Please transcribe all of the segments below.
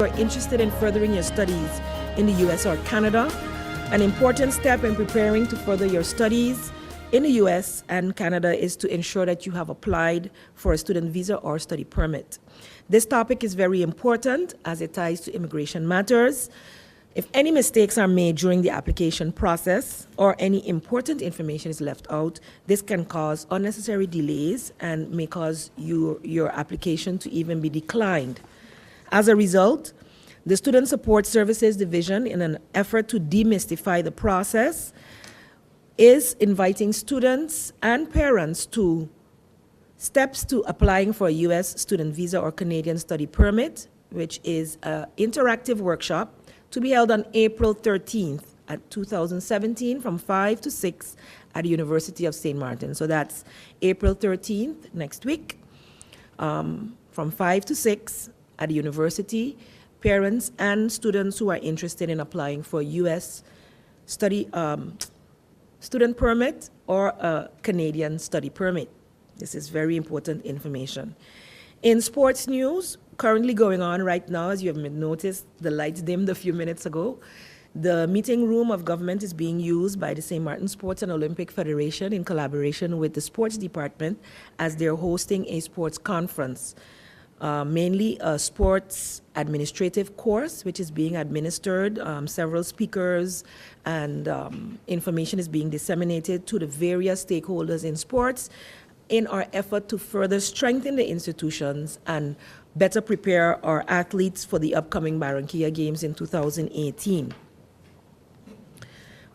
If you're interested in furthering your studies in the US or Canada, an important step in preparing to further your studies in the US and Canada is to ensure that you have applied for a student visa or study permit. This topic is very important as it ties to immigration matters. If any mistakes are made during the application process or any important information is left out, this can cause unnecessary delays and may cause your application to even be declined. As a result, the Student Support Services Division, in an effort to demystify the process, is inviting students and parents to steps to applying for a U.S. student visa or Canadian study permit, which is an interactive workshop to be held on April 13th at 2017 from 5 to 6 at the University of St. Martin. So that's April 13th, next week, from 5 to 6 at the university. Parents and students who are interested in applying for a U.S. study student permit or a Canadian study permit. This is very important information. In sports news, currently going on right now, as you have noticed, the lights dimmed a few minutes ago. The meeting room of government is being used by the St. Martin Sports and Olympic Federation in collaboration with the sports department as they're hosting a sports conference. Mainly a sports administrative course, which is being administered. Several speakers and information is being disseminated to the various stakeholders in sports in our effort to further strengthen the institutions and better prepare our athletes for the upcoming Barranquilla Games in 2018.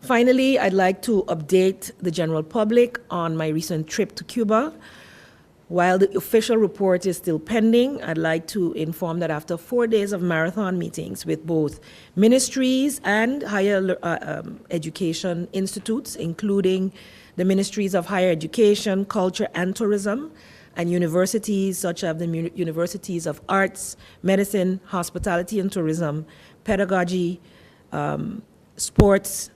Finally, I'd like to update the general public on my recent trip to Cuba. While the official report is still pending, I'd like to inform that after 4 days of marathon meetings with both ministries and higher education institutes, including the Ministries of Higher Education, Culture, and Tourism, and universities such as the Universities of Arts, Medicine, Hospitality and Tourism, Pedagogy, Sports,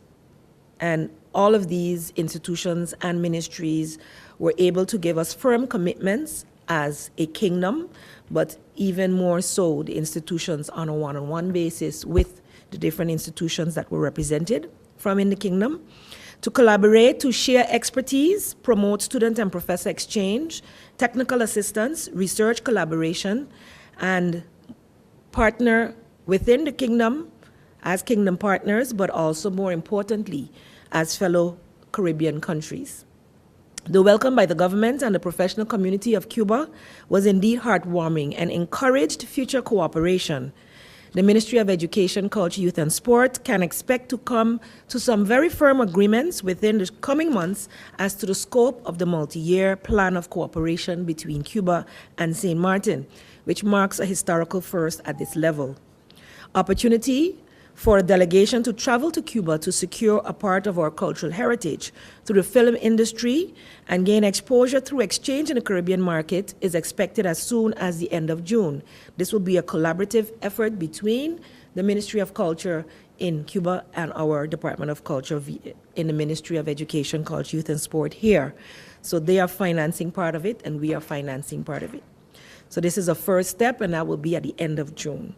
and all of these institutions and ministries were able to give us firm commitments as a kingdom, but even more so the institutions on a one-on-one basis with the different institutions that were represented from in the kingdom, to collaborate, to share expertise, promote student and professor exchange, technical assistance, research collaboration, and partner within the kingdom as kingdom partners, but also more importantly, as fellow Caribbean countries. The welcome by the government and the professional community of Cuba was indeed heartwarming and encouraged future cooperation. The Ministry of Education, Culture, Youth and Sport can expect to come to some very firm agreements within the coming months as to the scope of the multi-year plan of cooperation between Cuba and St. Martin, which marks a historical first at this level. Opportunity for a delegation to travel to Cuba to secure a part of our cultural heritage through the film industry and gain exposure through exchange in the Caribbean market is expected as soon as the end of June. This will be a collaborative effort between the Ministry of Culture in Cuba and our Department of Culture in the Ministry of Education, Culture, Youth and Sport here. So they are financing part of it and we are financing part of it. So this is a first step and that will be at the end of June.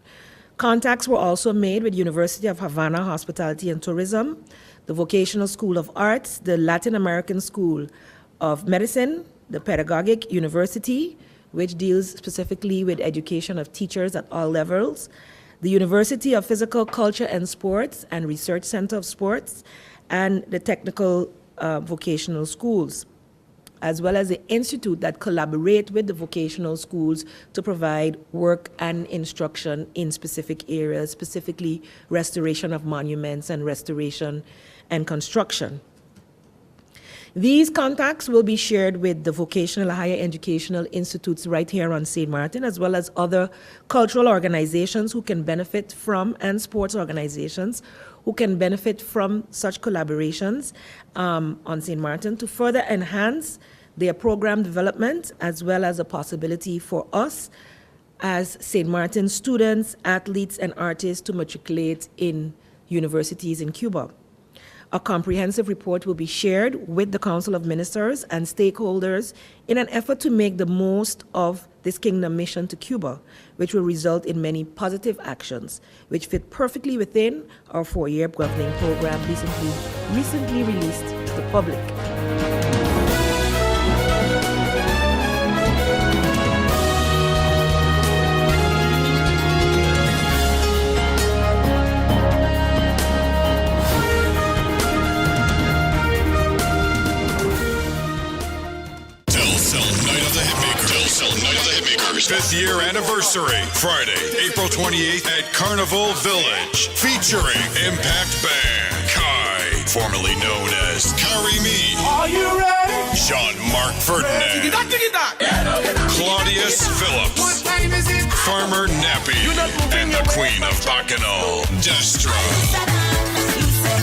Contacts were also made with University of Havana Hospitality and Tourism, the Vocational School of Arts, the Latin American School of Medicine, the Pedagogic University, which deals specifically with education of teachers at all levels, the University of Physical Culture and Sports and Research Center of Sports, and the Technical Vocational Schools, as well as the institute that collaborate with the vocational schools to provide work and instruction in specific areas, specifically restoration of monuments and restoration and construction. These contacts will be shared with the vocational higher educational institutes right here on St. Martin, as well as other cultural organizations who can benefit from, and sports organizations who can benefit from such collaborations on St. Martin to further enhance their program development, as well as a possibility for us as St. Martin students, athletes, and artists to matriculate in universities in Cuba. A comprehensive report will be shared with the Council of Ministers and stakeholders in an effort to make the most of this Kingdom mission to Cuba, which will result in many positive actions, which fit perfectly within our 4-year governing program recently released to the public. Night of the Hitmakers 5th year anniversary, Friday, April 28th at Carnival Village, featuring Impact Band, Kai, formerly known as Carry Me. Are you ready? Jean-Marc Ferdinand, Claudius Phillips, What time is it? Farmer Nappy, and the Queen of Bacchanal, Destra.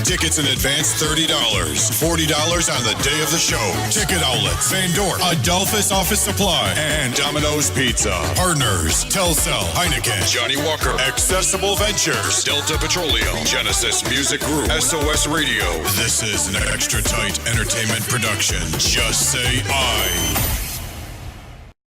Tickets in advance $30, $40 on the day of the show. Ticket outlets, Van Dorp, Adolphus Office Supply, and Domino's Pizza. Partners, Telcel, Heineken, Johnny Walker, Accessible Ventures, Delta Petroleum, Genesis Music Group, SOS Radio. This is an extra tight entertainment production. Just say I.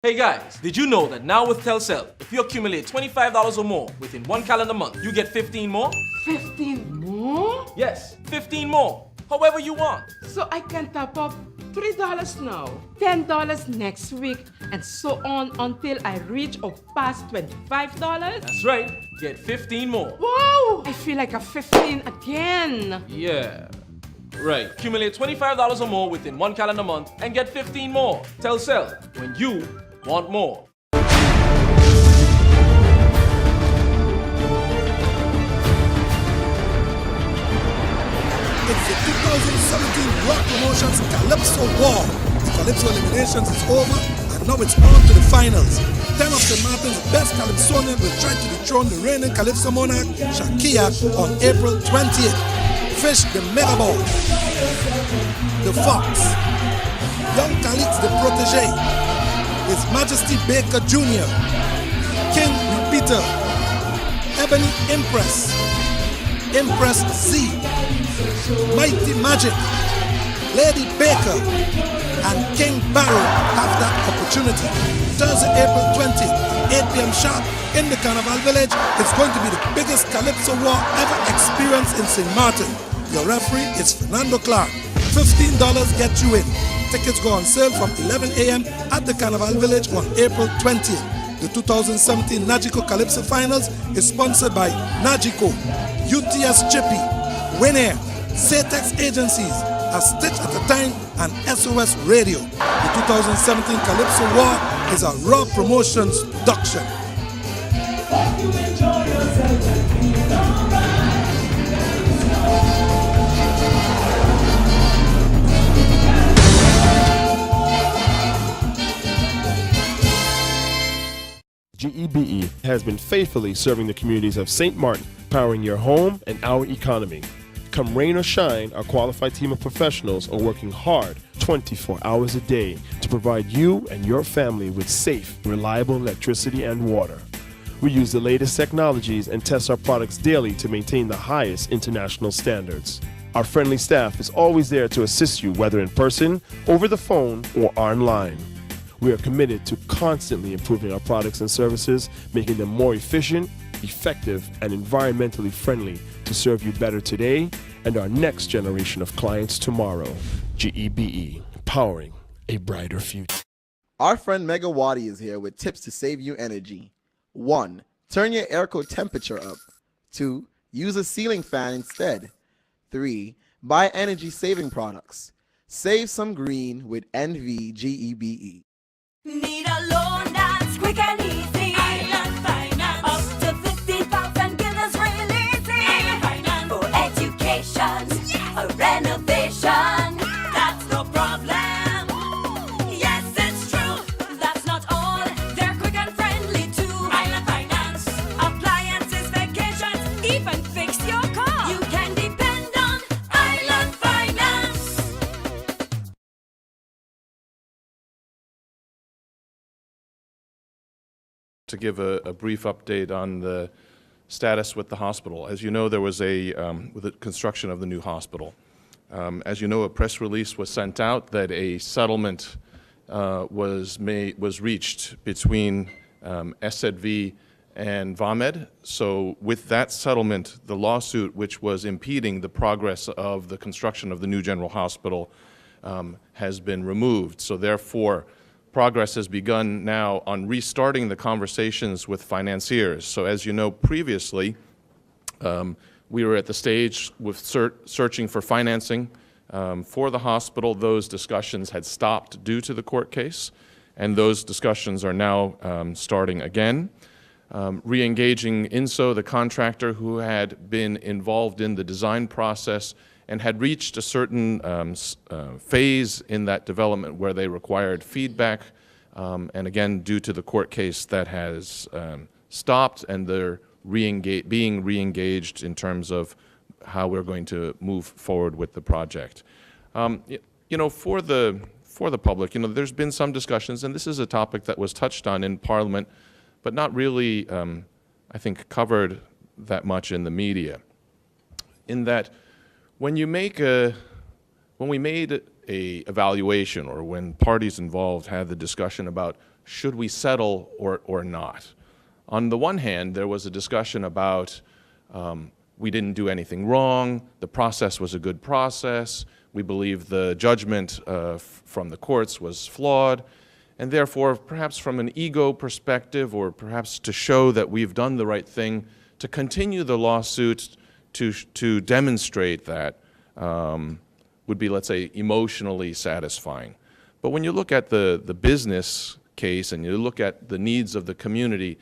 Hey guys, did you know that now with Telcel, if you accumulate $25 or more within one calendar month, you get 15 more? 15 more? Yes, 15 more. However you want. So I can top up $3 now, $10 next week, and so on until I reach or pass $25? That's right, get 15 more. Wow! I feel like a 15 again. Yeah, right. Accumulate $25 or more within one calendar month and get 15 more. Telcel, when you want more. It's the 2017 Rock Promotions Calypso War. The Calypso eliminations is over, and now it's on to the finals. 10 of St. Martin's best Calypsonians will try to dethrone the reigning Calypso monarch, Shakia, on April 20th. Fish the Mega Ball, the Fox, Young Calix the Protege, His Majesty Baker Jr., King Repeater, Ebony Impress, Impress Z, Mighty Magic, Lady Baker, and King Barrow have that opportunity. Thursday, April 20th, 8 p.m. sharp in the Carnival Village. It's going to be the biggest Calypso war ever experienced in St. Martin. Your referee is Fernando Clark. $15 gets you in. Tickets go on sale from 11 a.m. at the Carnival Village on April 20th. The 2017 Nagico Calypso Finals is sponsored by Nagico, UTS Chippy, Winair, Satex Agencies, A Stitch at a Time, and SOS Radio. The 2017 Calypso War is a Raw Promotions production. GEBE has been faithfully serving the communities of St. Martin, powering your home and our economy. Come rain or shine, our qualified team of professionals are working hard 24 hours a day to provide you and your family with safe, reliable electricity and water. We use the latest technologies and test our products daily to maintain the highest international standards. Our friendly staff is always there to assist you, whether in person, over the phone, or online. We are committed to constantly improving our products and services, making them more efficient, effective, and environmentally friendly to serve you better today and our next generation of clients tomorrow. GEBE, powering a brighter future. Our friend Megawati is here with tips to save you energy. 1. Turn your airco temperature up. 2. Use a ceiling fan instead. 3. Buy energy-saving products. Save some green with NVGEBE. Need a loan that's quick and easy. Island Finance. Up to 50,000 guineas real easy. Island Finance. For education, a renovation. That's no problem. Yes, it's true. That's not all. They're quick and friendly too. Island Finance. Appliances, vacations, even fix your car. You can depend on Island Finance. To give a brief update on the status with the hospital. As you know, there was with the construction of the new hospital. As you know, a press release was sent out that a settlement was reached between SZV and VAMED. So with that settlement, the lawsuit which was impeding the progress of the construction of the new General Hospital has been removed. So therefore, progress has begun now on restarting the conversations with financiers. So as you know, previously, we were at the stage with searching for financing for the hospital. Those discussions had stopped due to the court case, and those discussions are now starting again. Re-engaging INSO, the contractor who had been involved in the design process and had reached a certain phase in that development where they required feedback, and again, due to the court case, that has stopped, and they're being re-engaged in terms of how we're going to move forward with the project. You know, for the public, you know, there's been some discussions, and this is a topic that was touched on in Parliament, but not really, I think, covered that much in the media. In that, when we made a evaluation, or when parties involved had the discussion about should we settle or not, on the one hand, there was a discussion about we didn't do anything wrong, the process was a good process, we believe the judgment from the courts was flawed, and therefore, perhaps from an ego perspective, or perhaps to show that we've done the right thing, to continue the lawsuit to demonstrate that would be, let's say, emotionally satisfying. But when you look at the business case and you look at the needs of the community,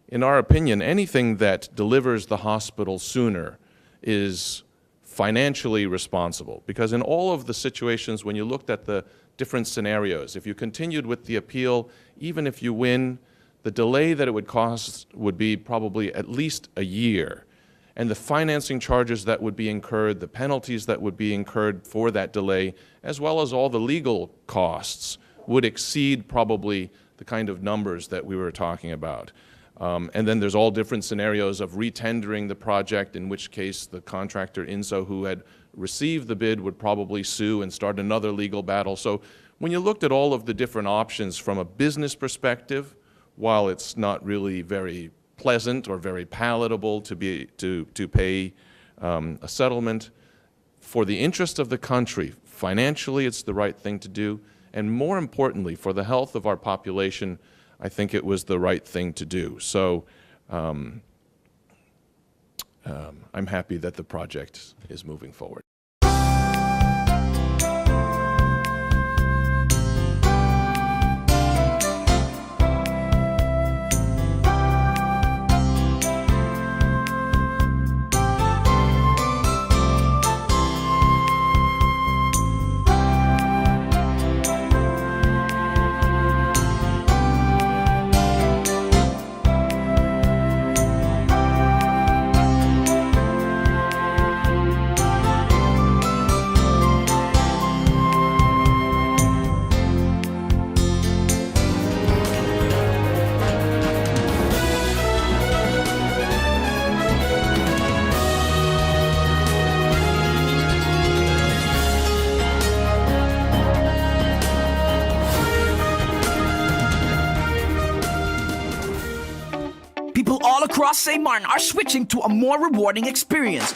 in our opinion, anything that delivers the hospital sooner is financially responsible. Because in all of the situations, when you looked at the different scenarios, if you continued with the appeal, even if you win, the delay that it would cost would be probably at least a year. And the financing charges that would be incurred, the penalties that would be incurred for that delay, as well as all the legal costs, would exceed probably the kind of numbers that we were talking about. And then there's all different scenarios of retendering the project, in which case the contractor INSO who had received the bid would probably sue and start another legal battle. So when you looked at all of the different options from a business perspective, while it's not really very pleasant or very palatable to pay a settlement, for the interest of the country, financially it's the right thing to do, and more importantly, for the health of our population, I think it was the right thing to do. So I'm happy that the project is moving forward. Across St. Martin are switching to a more rewarding experience.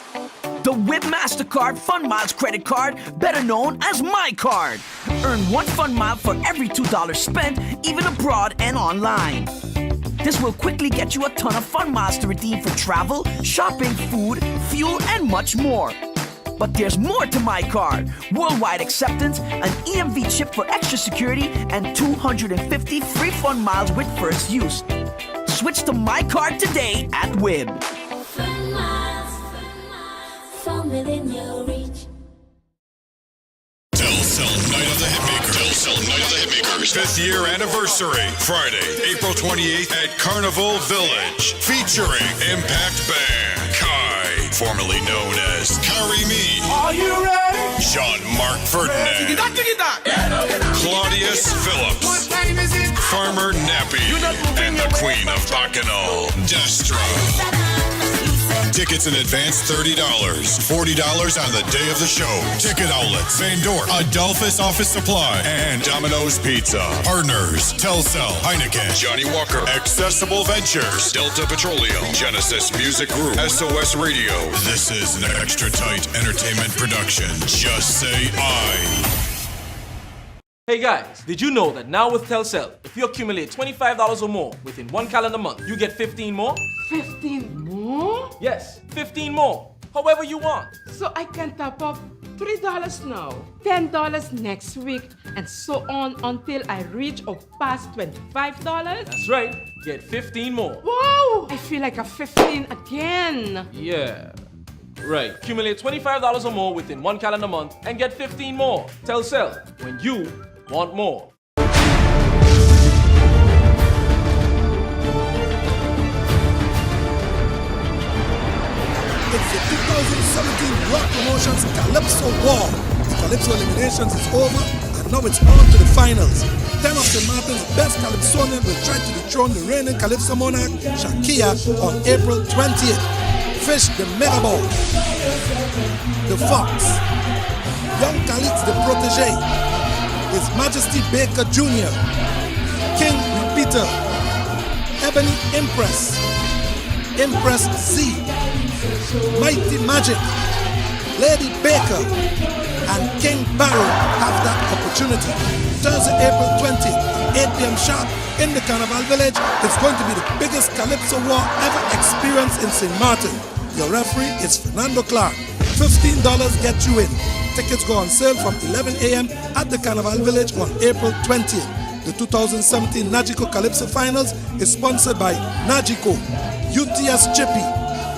The WIB MasterCard Fun Miles credit card, better known as My Card. Earn 1 Fun Mile for every $2 spent, even abroad and online. This will quickly get you a ton of Fun Miles to redeem for travel, shopping, food, fuel, and much more. But there's more to My Card. Worldwide acceptance, an EMV chip for extra security, and 250 free Fun Miles with first use. Switch to My Card today at WIB. Fun miles, from within your reach. Telcel Night of the Hitmakers. Telcel Night of the Hitmakers. 5th year anniversary. Friday, April 28th at Carnival Village. Featuring Impact Band. Kai, formerly known as Carry Me. Are you ready? Jean-Marc Ferdinand. Claudius Phillips. What time is it? Farmer Nappy. And the Queen of Bacchanal, Destra. Tickets in advance $30, $40 on the day of the show. Ticket outlets, Van Dorp, Adolphus Office Supply, and Domino's Pizza. Partners, Telcel, Heineken, Johnny Walker, Accessible Ventures, Delta Petroleum, Genesis Music Group, SOS Radio. This is an extra tight entertainment production. Just say I. Hey guys, did you know that now with Telcel, if you accumulate $25 or more within one calendar month, you get 15 more? 15 more? Yes, 15 more. However you want. So I can top up $3 now, $10 next week, and so on until I reach or pass $25? That's right. Get 15 more. Wow! I feel like a 15 again. Yeah. Right. Accumulate $25 or more within one calendar month and get 15 more. Telcel, when you want more. It's the 2017 Rock Promotions Calypso War. The Calypso eliminations is over, and now it's on to the finals. 10 of St. Martin's best Calypsonians will try to dethrone the reigning Calypso monarch, Shakia, on April 20th. Fish the Mega Ball, the Fox, Young Khalid's the Protege, His Majesty Baker Jr., King Repeater, Ebony Impress, Impress Z, Mighty Magic, Lady Baker, and King Barrow have that opportunity. Thursday, April 20th, 8 p.m. sharp in the Carnival Village. It's going to be the biggest Calypso war ever experienced in St. Martin. Your referee is Fernando Clark. $15 gets you in. Tickets go on sale from 11 a.m. at the Carnival Village on April 20th. The 2017 Nagico Calypso Finals is sponsored by Nagico, UTS Chippy,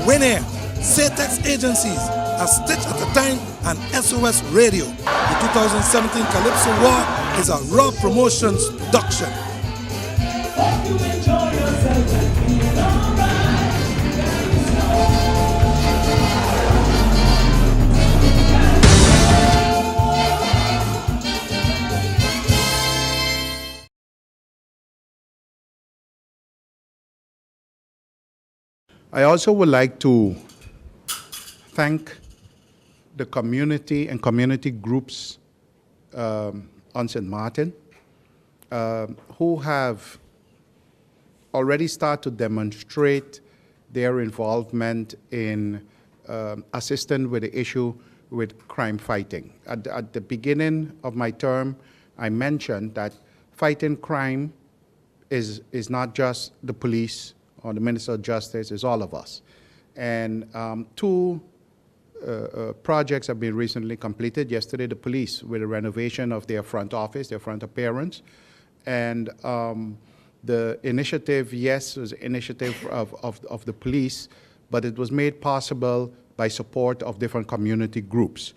Winair, Satex Agencies, A Stitch at a Time, and SOS Radio. The 2017 Calypso War is a Raw Promotions production. I also would like to thank the community and community groups on St. Martin who have already started to demonstrate their involvement in assisting with the issue with crime fighting. At the beginning of my term, I mentioned that fighting crime is not just the police or the Minister of Justice, it's all of us. And two projects have been recently completed. Yesterday, the police with a renovation of their front office, their front appearance. And the initiative, yes, was an initiative of the police, but it was made possible by support of different community groups.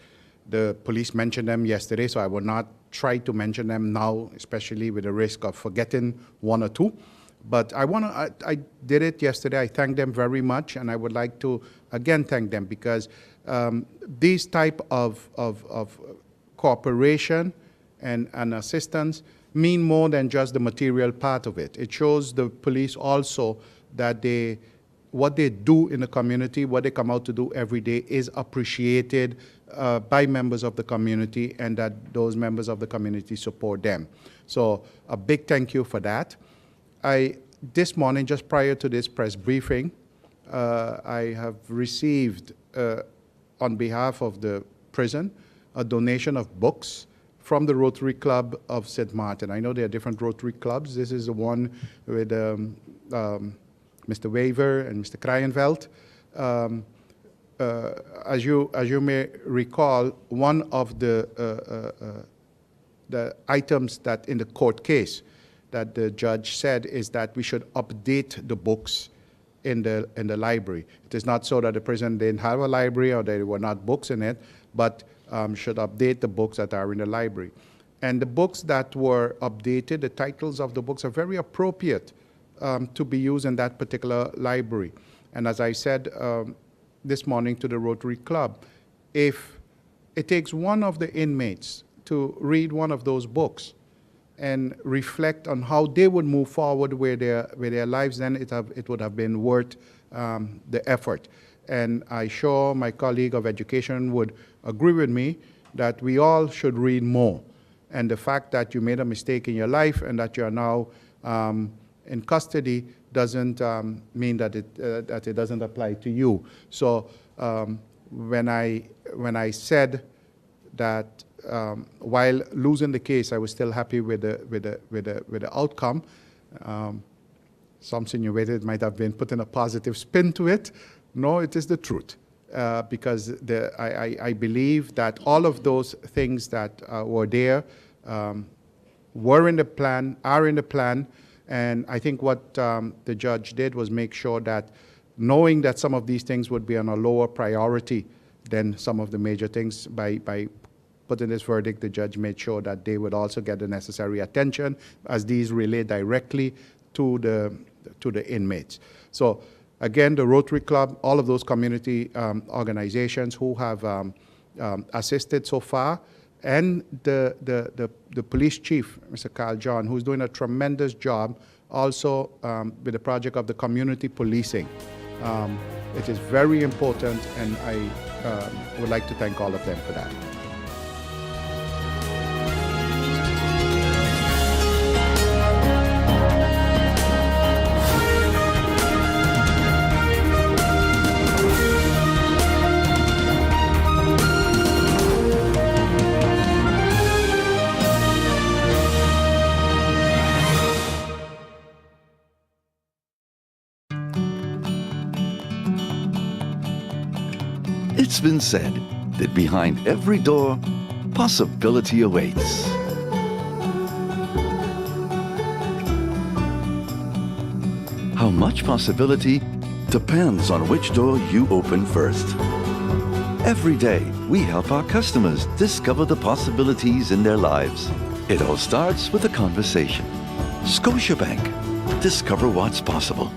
The police mentioned them yesterday, so I will not try to mention them now, especially with the risk of forgetting one or two. But I did it yesterday. I thank them very much, and I would like to again thank them because these type of cooperation and assistance mean more than just the material part of it. It shows the police also that what they do in the community, what they come out to do every day is appreciated by members of the community, and that those members of the community support them. So a big thank you for that. This morning, just prior to this press briefing, I have received, on behalf of the prison, a donation of books from the Rotary Club of St. Martin. I know there are different Rotary clubs. This is the one with Mr. Waver and Mr. Krayenveld. As you may recall, one of the items that in the court case that the judge said is that we should update the books in the library. It is not so that the prison didn't have a library or there were not books in it, but should update the books that are in the library. And the books that were updated, the titles of the books are very appropriate to be used in that particular library. And as I said this morning to the Rotary Club, if it takes one of the inmates to read one of those books and reflect on how they would move forward with their lives, then it would have been worth the effort. And I'm sure my colleague of education would agree with me that we all should read more. And the fact that you made a mistake in your life and that you are now in custody doesn't mean that it doesn't apply to you. So when I said that while losing the case, I was still happy with the outcome. Some insinuated it might have been putting a positive spin to it. No, it is the truth. Because I believe that all of those things that were there were in the plan, are in the plan, and I think what the judge did was make sure that, knowing that some of these things would be on a lower priority than some of the major things, by putting this verdict, the judge made sure that they would also get the necessary attention, as these relate directly to the inmates. So again, the Rotary Club, all of those community organizations who have assisted so far, and the police chief, Mr. Carl John, who's doing a tremendous job also with the project of the community policing. It is very important, and I would like to thank all of them for that. It's been said that behind every door, possibility awaits. How much possibility depends on which door you open first. Every day, we help our customers discover the possibilities in their lives. It all starts with a conversation. Scotiabank. Discover what's possible.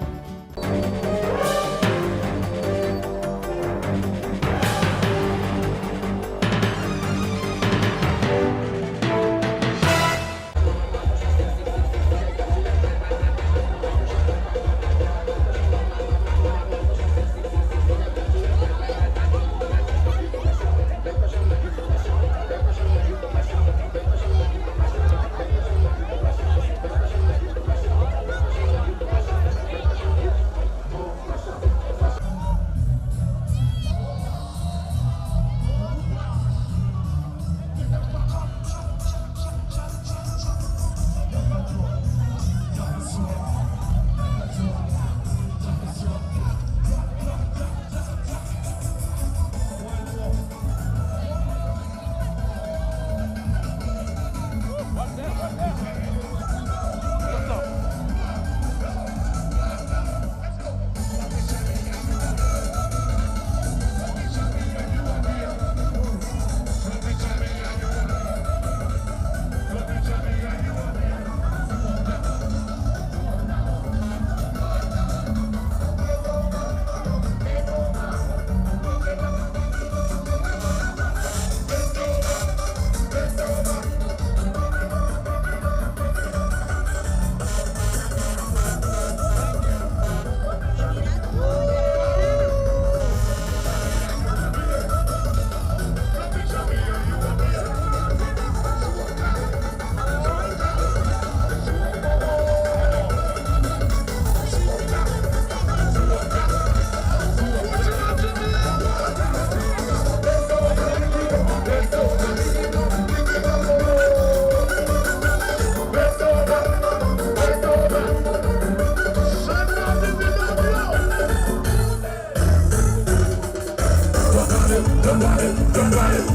Somebody,